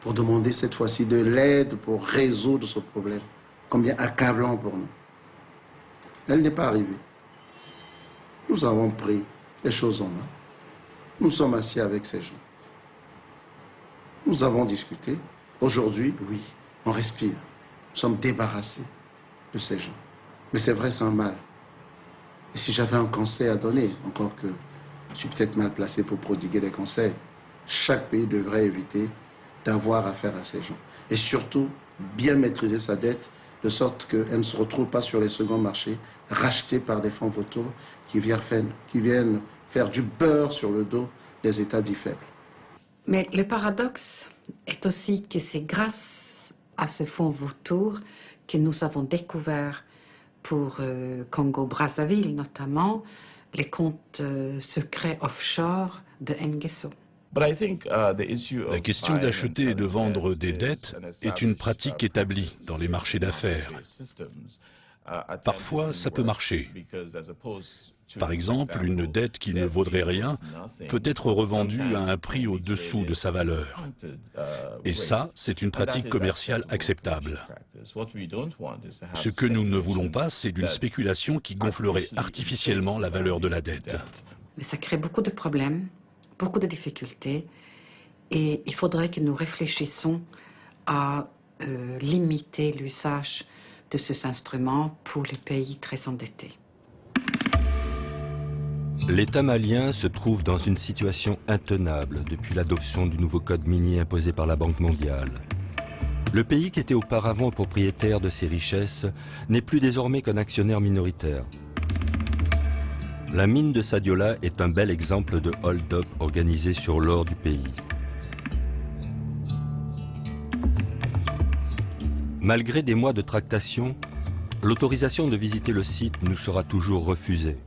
N: pour demander cette fois-ci de l'aide pour résoudre ce problème, combien accablant pour nous. Elle n'est pas arrivée. Nous avons pris les choses en main. Nous sommes assis avec ces gens. Nous avons discuté. Aujourd'hui, oui, on respire. Nous sommes débarrassés de ces gens. Mais c'est vrai, c'est un mal. Et si j'avais un conseil à donner, encore que je suis peut-être mal placé pour prodiguer des conseils, chaque pays devrait éviter d'avoir affaire à ces gens. Et surtout, bien maîtriser sa dette, de sorte qu'elle ne se retrouve pas sur les seconds marchés, rachetée par des fonds vautours qui viennent faire du beurre sur le dos des États dits faibles.
J: Mais le paradoxe est aussi que c'est grâce à ce fonds vautour que nous avons découvert pour Congo-Brazzaville notamment les comptes secrets offshore de Nguesso.
F: La question d'acheter et de vendre des dettes est une pratique établie dans les marchés d'affaires. Parfois, ça peut marcher. Par exemple, une dette qui ne vaudrait rien peut être revendue à un prix au-dessous de sa valeur. Et ça, c'est une pratique commerciale acceptable. Ce que nous ne voulons pas, c'est d'une spéculation qui gonflerait artificiellement la valeur de la dette.
J: Mais ça crée beaucoup de problèmes, beaucoup de difficultés, et il faudrait que nous réfléchissions à limiter l'usage de ces instruments pour les pays très endettés.
A: L'État malien se trouve dans une situation intenable depuis l'adoption du nouveau code minier imposé par la Banque mondiale. Le pays qui était auparavant propriétaire de ses richesses n'est plus désormais qu'un actionnaire minoritaire. La mine de Sadiola est un bel exemple de hold-up organisé sur l'or du pays. Malgré des mois de tractation, l'autorisation de visiter le site nous sera toujours refusée.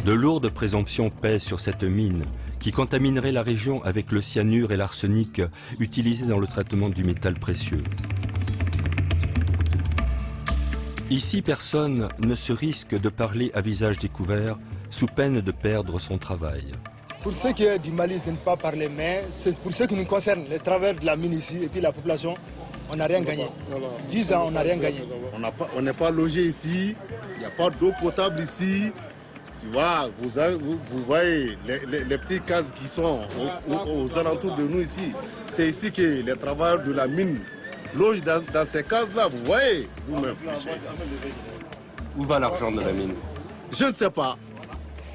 A: De lourdes présomptions pèsent sur cette mine qui contaminerait la région avec le cyanure et l'arsenic utilisés dans le traitement du métal précieux. Ici, personne ne se risque de parler à visage découvert sous peine de perdre son travail.
G: Pour ce qui est du Mali, je ne peux pas parler, mais c'est pour ce qui nous concerne, les travailleurs de la mine ici et puis la population, on n'a rien gagné. 10 ans, on n'a rien gagné.
H: On n'est pas logé ici, il n'y a pas d'eau potable ici. Tu vois, vous voyez les petites cases qui sont aux alentours de nous ici. C'est ici que les travailleurs de la mine logent dans ces cases-là, vous voyez vous-même.
X: Où va l'argent de la mine?
H: Je ne sais pas.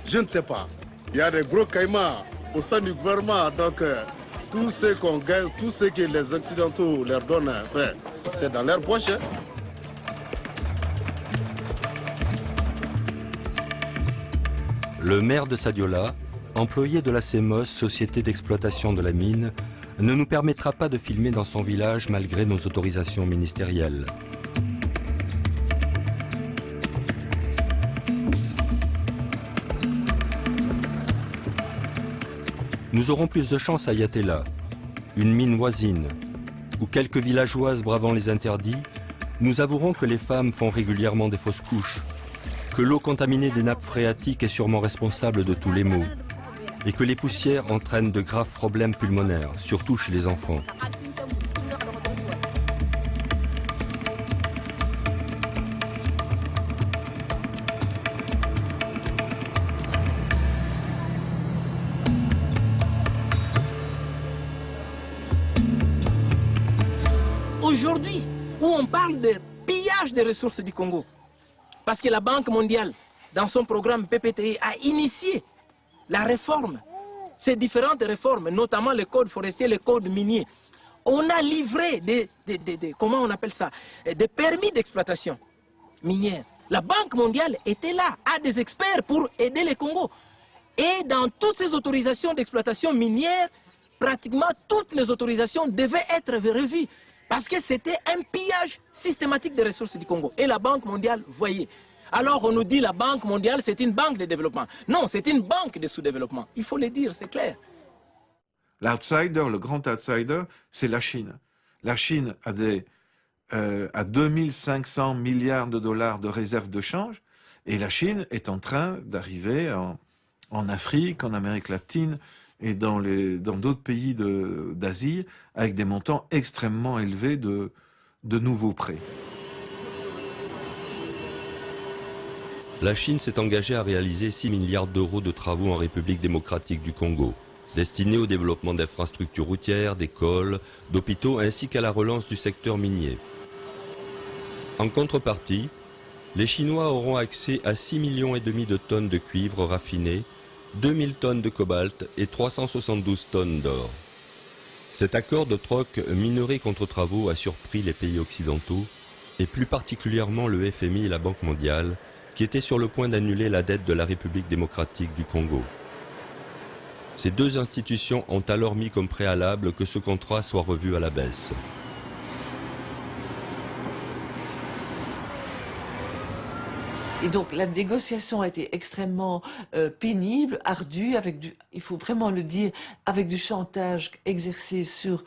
H: Je ne sais pas. Il y a des gros caïmans au sein du gouvernement, donc tout ce qu'on gagne, tout ce que les Occidentaux leur donnent, ben, c'est dans leur poche. Hein.
A: Le maire de Sadiola, employé de la CEMOS, société d'exploitation de la mine, ne nous permettra pas de filmer dans son village malgré nos autorisations ministérielles. Nous aurons plus de chance à Yatella, une mine voisine, ou quelques villageoises bravant les interdits. Nous avouerons que les femmes font régulièrement des fausses couches, que l'eau contaminée des nappes phréatiques est sûrement responsable de tous les maux, et que les poussières entraînent de graves problèmes pulmonaires, surtout chez les enfants.
B: Aujourd'hui, où on parle de pillage des ressources du Congo, parce que la Banque mondiale, dans son programme PPTI, a initié la réforme, ces différentes réformes, notamment le code forestier, le code minier. On a livré comment on appelle ça, des permis d'exploitation minière. La Banque mondiale était là, a des experts pour aider le Congo. Et dans toutes ces autorisations d'exploitation minière, pratiquement toutes les autorisations devaient être revues. Parce que c'était un pillage systématique des ressources du Congo. Et la Banque mondiale voyait. Alors on nous dit la Banque mondiale, c'est une banque de développement. Non, c'est une banque de sous-développement. Il faut le dire, c'est clair.
E: L'outsider, le grand outsider, c'est la Chine. La Chine a 2500 milliards de dollars de réserves de change. Et la Chine est en train d'arriver en Afrique, en Amérique latine, et dans d'autres pays d'Asie, avec des montants extrêmement élevés de nouveaux prêts.
A: La Chine s'est engagée à réaliser 6 milliards d'euros de travaux en République démocratique du Congo, destinés au développement d'infrastructures routières, d'écoles, d'hôpitaux, ainsi qu'à la relance du secteur minier. En contrepartie, les Chinois auront accès à 6,5 millions de tonnes de cuivre raffiné, 2000 tonnes de cobalt et 372 tonnes d'or. Cet accord de troc minerai contre travaux a surpris les pays occidentaux, et plus particulièrement le FMI et la Banque mondiale, qui étaient sur le point d'annuler la dette de la République démocratique du Congo. Ces deux institutions ont alors mis comme préalable que ce contrat soit revu à la baisse.
I: Et donc la négociation a été extrêmement pénible, ardue, il faut vraiment le dire, avec du chantage exercé sur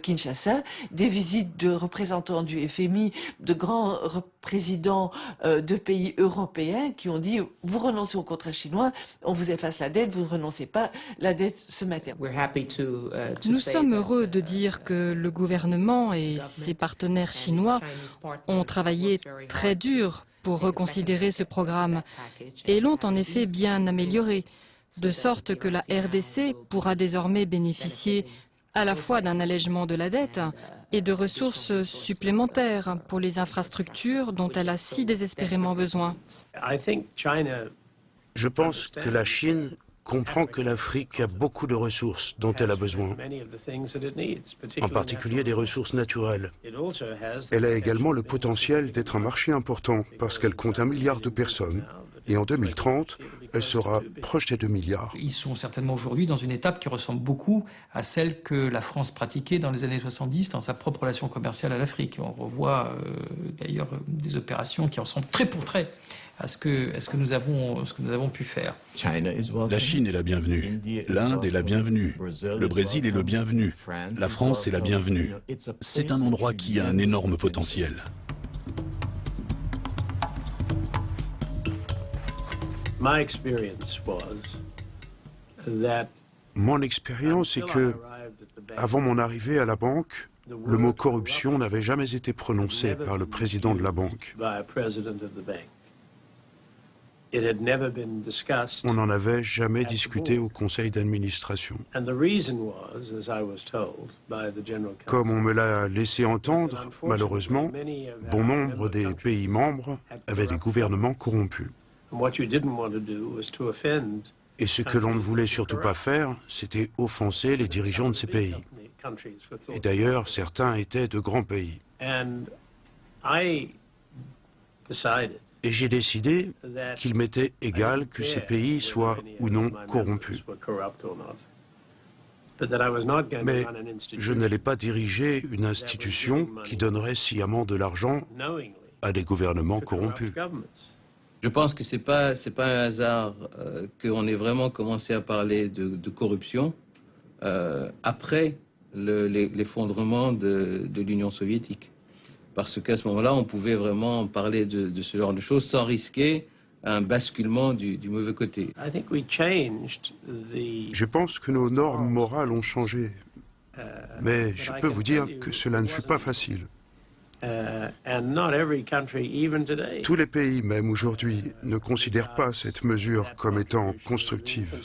I: Kinshasa, des visites de représentants du FMI, de grands présidents de pays européens qui ont dit « vous renoncez au contrat chinois, on vous efface la dette, vous ne renoncez pas, la dette se maintient ».
U: Nous sommes heureux de dire que le gouvernement et ses partenaires chinois ont travaillé très dur pour reconsidérer ce programme et l'ont en effet bien amélioré, de sorte que la RDC pourra désormais bénéficier à la fois d'un allègement de la dette et de ressources supplémentaires pour les infrastructures dont elle a si désespérément besoin.
W: Je pense que la Chine comprend que l'Afrique a beaucoup de ressources dont elle a besoin, en particulier des ressources naturelles. Elle a également le potentiel d'être un marché important parce qu'elle compte 1 milliard de personnes et en 2030, elle sera proche des 2 milliards.
Q: Ils sont certainement aujourd'hui dans une étape qui ressemble beaucoup à celle que la France pratiquait dans les années 70 dans sa propre relation commerciale à l'Afrique. On revoit d'ailleurs des opérations qui ressemblent trait pour trait à ce que nous avons pu faire.
F: La Chine est la bienvenue, l'Inde est la bienvenue, le Brésil est le bienvenu, la France est la bienvenue. C'est un endroit qui a un énorme potentiel.
W: Mon expérience est que, avant mon arrivée à la banque, le mot corruption n'avait jamais été prononcé par le président de la banque. On n'en avait jamais discuté au conseil d'administration. Comme on me l'a laissé entendre, malheureusement, bon nombre des pays membres avaient des gouvernements corrompus. Et ce que l'on ne voulait surtout pas faire, c'était offenser les dirigeants de ces pays. Et d'ailleurs, certains étaient de grands pays. Et j'ai décidé qu'il m'était égal que ces pays soient ou non corrompus. Mais je n'allais pas diriger une institution qui donnerait sciemment de l'argent à des gouvernements corrompus.
M: Je pense que c'est pas un hasard qu'on ait vraiment commencé à parler de corruption après l'effondrement de l'Union soviétique. Parce qu'à ce moment-là, on pouvait vraiment parler de ce genre de choses sans risquer un basculement du mauvais côté.
W: Je pense que nos normes morales ont changé. Mais je peux vous dire que cela ne fut pas facile. Tous les pays, même aujourd'hui, ne considèrent pas cette mesure comme étant constructive.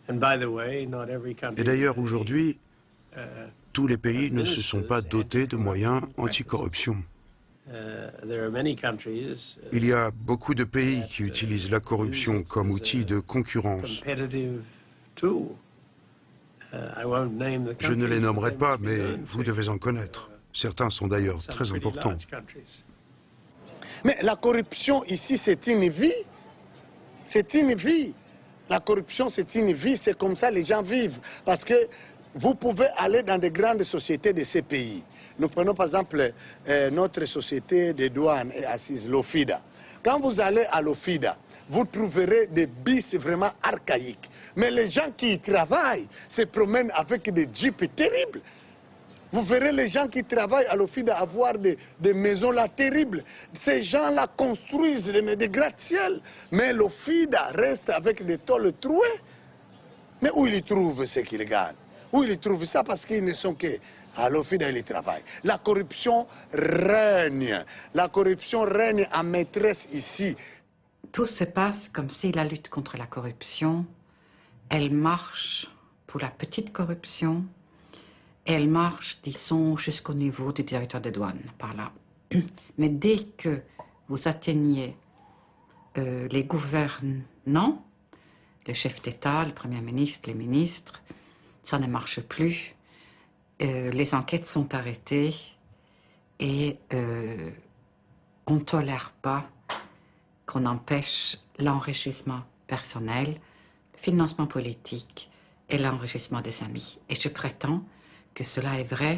W: Et d'ailleurs, aujourd'hui, tous les pays ne se sont pas dotés de moyens anticorruption. Il y a beaucoup de pays qui utilisent la corruption comme outil de concurrence. Je ne les nommerai pas, mais vous devez en connaître. Certains sont d'ailleurs très importants.
G: Mais la corruption ici, c'est une vie. C'est une vie. La corruption, c'est une vie. C'est comme ça que les gens vivent. Parce que vous pouvez aller dans de grandes sociétés de ces pays. Nous prenons par exemple notre société de douane est assise, l'OFIDA. Quand vous allez à l'OFIDA, vous trouverez des bis vraiment archaïques. Mais les gens qui y travaillent se promènent avec des jeeps terribles. Vous verrez les gens qui travaillent à l'OFIDA avoir des maisons là terribles. Ces gens-là construisent des gratte-ciel. Mais l'OFIDA reste avec des tôles trouées. Mais où ils trouvent ce qu'ils gagnent? Où ils trouvent ça? Parce qu'ils ne sont que à l'OFIDA, ils travaillent. La corruption règne. La corruption règne en maîtresse ici.
J: Tout se passe comme si la lutte contre la corruption, elle marche pour la petite corruption, elle marche, disons, jusqu'au niveau du directeur des douanes, par là. Mais dès que vous atteignez les gouvernants, le chef d'État, le Premier ministre, les ministres, ça ne marche plus. Les enquêtes sont arrêtées et on ne tolère pas qu'on empêche l'enrichissement personnel, le financement politique et l'enrichissement des amis. Et je prétends que cela est vrai,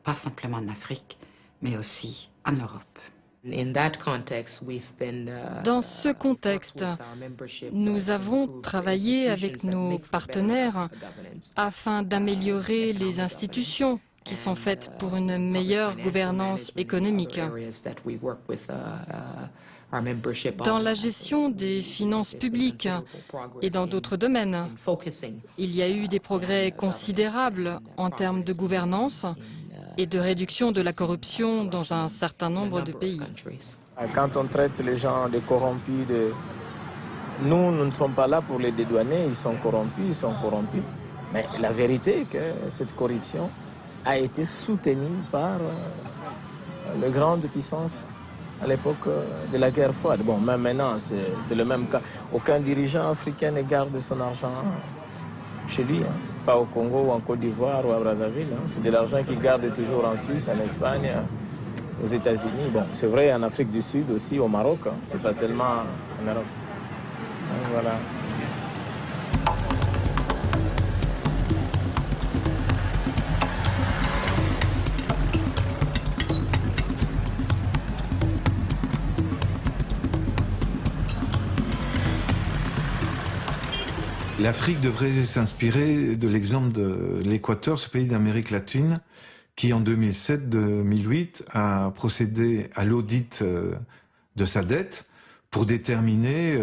J: pas simplement en Afrique, mais aussi en Europe.
U: Dans ce contexte, nous avons travaillé avec nos partenaires afin d'améliorer les institutions qui sont faites pour une meilleure gouvernance économique. Dans la gestion des finances publiques et dans d'autres domaines, il y a eu des progrès considérables en termes de gouvernance et de réduction de la corruption dans un certain nombre de pays.
B: Quand on traite les gens de corrompus, nous ne sommes pas là pour les dédouaner, ils sont corrompus, Mais la vérité est que cette corruption a été soutenue par les grandes puissances à l'époque de la guerre froide. Bon, même maintenant, c'est le même cas. Aucun dirigeant africain ne garde son argent chez lui, hein. Pas au Congo ou en Côte d'Ivoire ou à Brazzaville. Hein. C'est de l'argent qu'ils gardent toujours en Suisse, en Espagne, aux États-Unis. Bon, c'est vrai en Afrique du Sud aussi, au Maroc. Hein. C'est pas seulement en Europe. Donc, voilà.
E: L'Afrique devrait s'inspirer de l'exemple de l'Équateur, ce pays d'Amérique latine, qui en 2007-2008 a procédé à l'audit de sa dette pour déterminer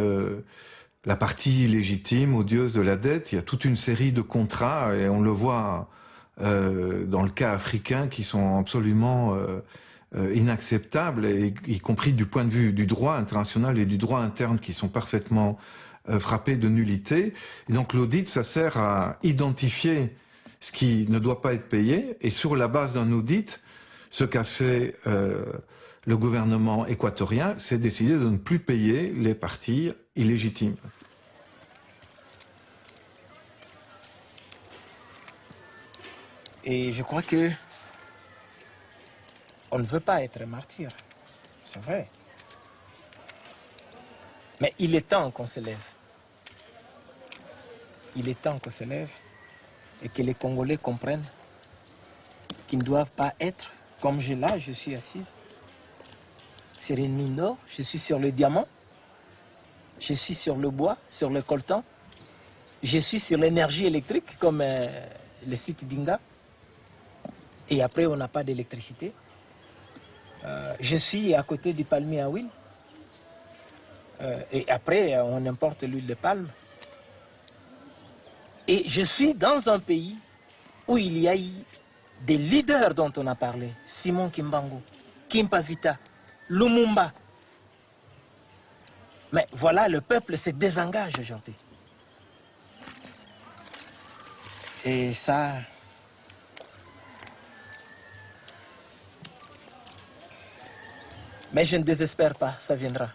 E: la partie légitime, odieuse de la dette. Il y a toute une série de contrats, et on le voit dans le cas africain, qui sont absolument inacceptables, y compris du point de vue du droit international et du droit interne, qui sont parfaitement frappé de nullité. Et donc l'audit, ça sert à identifier ce qui ne doit pas être payé, et sur la base d'un audit, ce qu'a fait le gouvernement équatorien, c'est décider de ne plus payer les parties illégitimes.
B: Et je crois que on ne veut pas être martyr, c'est vrai. Mais il est temps qu'on se lève. Il est temps qu'on se lève et que les Congolais comprennent qu'ils ne doivent pas être comme je suis assise sur une mine d'or, je suis sur le diamant, je suis sur le bois, sur le coltan, je suis sur l'énergie électrique comme le site d'Inga, et après on n'a pas d'électricité. Je suis à côté du palmier à huile, et après on importe l'huile de palme. Et je suis dans un pays où il y a eu des leaders dont on a parlé, Simon Kimbangu, Kimpavita, Lumumba. Mais voilà, le peuple se désengage aujourd'hui. Et ça... Mais je ne désespère pas, ça viendra.